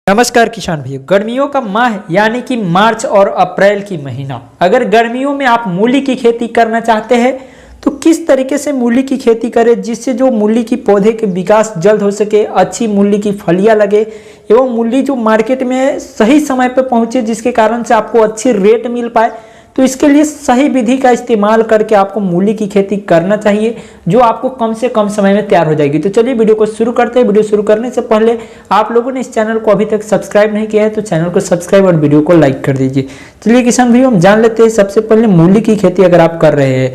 नमस्कार किसान भाइयों, गर्मियों का माह यानी कि मार्च और अप्रैल की महीना, अगर गर्मियों में आप मूली की खेती करना चाहते हैं तो किस तरीके से मूली की खेती करें जिससे जो मूली की पौधे के विकास जल्द हो सके, अच्छी मूली की फलियां लगे एवं मूली जो मार्केट में सही समय पर पहुंचे जिसके कारण से आपको अच्छी रेट मिल पाए। तो इसके लिए सही विधि का इस्तेमाल करके आपको मूली की खेती करना चाहिए जो आपको कम से कम समय में तैयार हो जाएगी। तो चलिए वीडियो को शुरू करते हैं। वीडियो शुरू करने से पहले आप लोगों ने इस चैनल को अभी तक सब्सक्राइब नहीं किया है तो चैनल को सब्सक्राइब और वीडियो को लाइक कर दीजिए। चलिए किसान भाइयों, हम जान लेते हैं सबसे पहले मूली की खेती अगर आप कर रहे हैं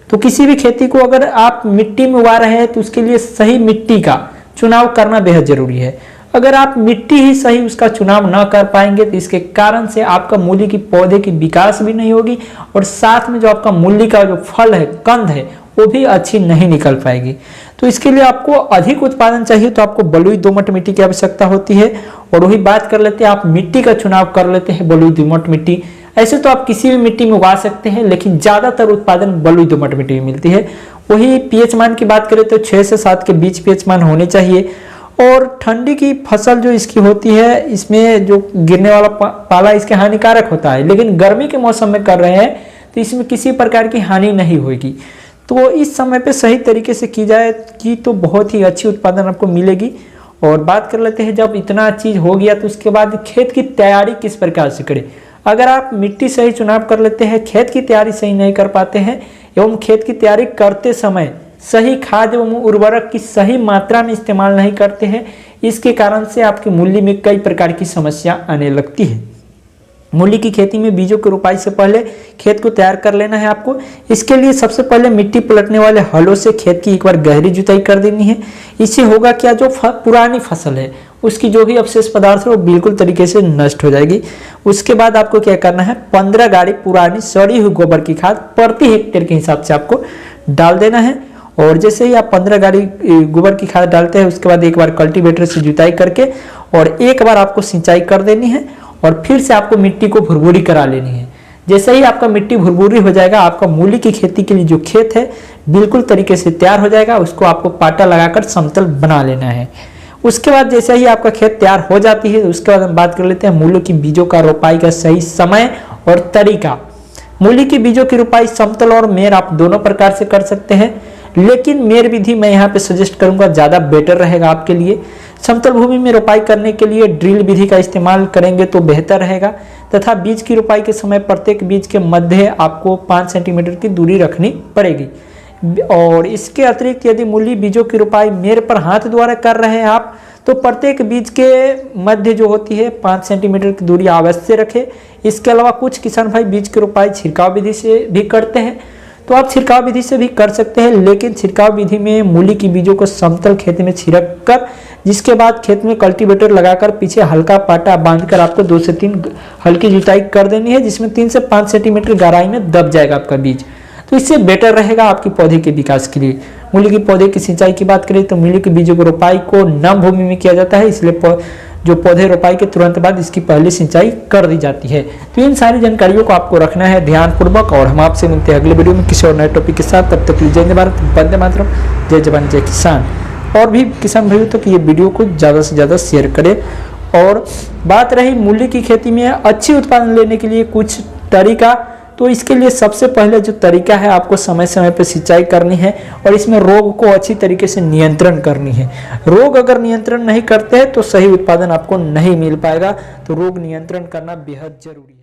तो किसी भी खेती को अगर आप मिट्टी में उगा रहे हैं तो उसके लिए सही मिट्टी का चुनाव करना बेहद जरूरी है। अगर आप मिट्टी ही सही उसका चुनाव ना कर पाएंगे तो इसके कारण से आपका मूली की पौधे की विकास भी नहीं होगी और साथ में जो आपका मूली का जो फल है, कंद है, वो भी अच्छी नहीं निकल पाएगी। तो इसके लिए आपको अधिक उत्पादन चाहिए तो आपको बलुई दोमट मिट्टी की आवश्यकता होती है। और वही बात कर लेते हैं, आप मिट्टी का चुनाव कर लेते हैं बलुई दोमट मिट्टी। ऐसे तो आप किसी भी मिट्टी में उगा सकते हैं लेकिन ज्यादातर उत्पादन बलुई दोमट मिट्टी में मिलती है। वही पीएच मान की बात करें तो 6 से 7 के बीच पीएच मान होने चाहिए। और ठंडी की फसल जो इसकी होती है इसमें जो गिरने वाला पाला इसके हानिकारक होता है, लेकिन गर्मी के मौसम में कर रहे हैं तो इसमें किसी प्रकार की हानि नहीं होगी। तो इस समय पे सही तरीके से की जाए कि तो बहुत ही अच्छी उत्पादन आपको मिलेगी। और बात कर लेते हैं, जब इतना चीज हो गया तो उसके बाद खेत की तैयारी किस प्रकार से करें। अगर आप मिट्टी सही चुनाव कर लेते हैं, खेत की तैयारी सही नहीं कर पाते हैं एवं खेत की तैयारी करते समय सही खाद एवं उर्वरक की सही मात्रा में इस्तेमाल नहीं करते हैं, इसके कारण से आपकी मूली में कई प्रकार की समस्या आने लगती है। मूली की खेती में बीजों की रोपाई से पहले खेत को तैयार कर लेना है आपको। इसके लिए सबसे पहले मिट्टी पलटने वाले हलों से खेत की एक बार गहरी जुताई कर देनी है। इससे होगा क्या, जो पुरानी फसल है उसकी जो भी अवशेष पदार्थ है वो बिल्कुल तरीके से नष्ट हो जाएगी। उसके बाद आपको क्या करना है, 15 गाड़ी पुरानी सड़ी हुई गोबर की खाद प्रति हेक्टेयर के हिसाब से आपको डाल देना है। और जैसे ही आप 15 गाड़ी गोबर की खाद डालते हैं उसके बाद एक बार कल्टीवेटर से जुताई करके और एक बार आपको सिंचाई कर देनी है और फिर से आपको मिट्टी को भुरभुरी करा लेनी है। जैसे ही आपका मिट्टी भुरभुरी हो जाएगा, आपका मूली की खेती के लिए जो खेत है बिल्कुल तरीके से तैयार हो जाएगा। उसको आपको पाटा लगाकर समतल बना लेना है। उसके बाद जैसे ही आपका खेत तैयार हो जाती है उसके बाद हम बात कर लेते हैं मूली की बीजों का रोपाई का सही समय और तरीका। मूली की बीजों की रोपाई समतल और मेड़ आप दोनों प्रकार से कर सकते हैं, लेकिन मेड़ विधि मैं यहाँ पे सजेस्ट करूंगा, ज्यादा बेटर रहेगा आपके लिए। समतल भूमि में रोपाई करने के लिए ड्रिल विधि का इस्तेमाल करेंगे तो बेहतर रहेगा तथा बीज की रोपाई के समय प्रत्येक बीज के मध्य आपको 5 सेंटीमीटर की दूरी रखनी पड़ेगी। और इसके अतिरिक्त यदि मूली बीजों की रोपाई मेड़ पर हाथ द्वारा कर रहे हैं आप तो प्रत्येक बीज के मध्य जो होती है 5 सेंटीमीटर की दूरी अवश्य रखें। इसके अलावा कुछ किसान भाई बीज की रोपाई छिड़काव विधि से भी करते हैं, तो आप छिड़काव विधि से भी कर सकते हैं, लेकिन छिड़काव विधि में मूली की बीजों को समतल खेत में छिड़क कर जिसके बाद खेत में कल्टीवेटर लगाकर पीछे हल्का पाटा बांधकर आपको 2 से 3 हल्की जुताई कर देनी है, जिसमें 3 से 5 सेंटीमीटर गहराई में दब जाएगा आपका बीज। तो इससे बेटर रहेगा आपकी पौधे के विकास के लिए। मूली की पौधे की सिंचाई की बात करें तो मूली के बीजों की रोपाई को नम भूमि में किया जाता है, इसलिए जो पौधे रोपाई के तुरंत बाद इसकी पहली सिंचाई कर दी जाती है। तो इन सारी जानकारियों को आपको रखना है ध्यानपूर्वक। और हम आपसे मिलते हैं अगले वीडियो में किसी और नए टॉपिक के साथ। तब तक जय हिंद भारत, वंदे मातरम, जय जवान जय किसान। और भी किसान भाइयों तक ये वीडियो को ज़्यादा से ज़्यादा शेयर करें। और बात रही मूली की खेती में अच्छी उत्पादन लेने के लिए कुछ तरीका, तो इसके लिए सबसे पहले जो तरीका है आपको समय समय पर सिंचाई करनी है और इसमें रोग को अच्छी तरीके से नियंत्रण करनी है। रोग अगर नियंत्रण नहीं करते हैं तो सही उत्पादन आपको नहीं मिल पाएगा। तो रोग नियंत्रण करना बेहद जरूरी है।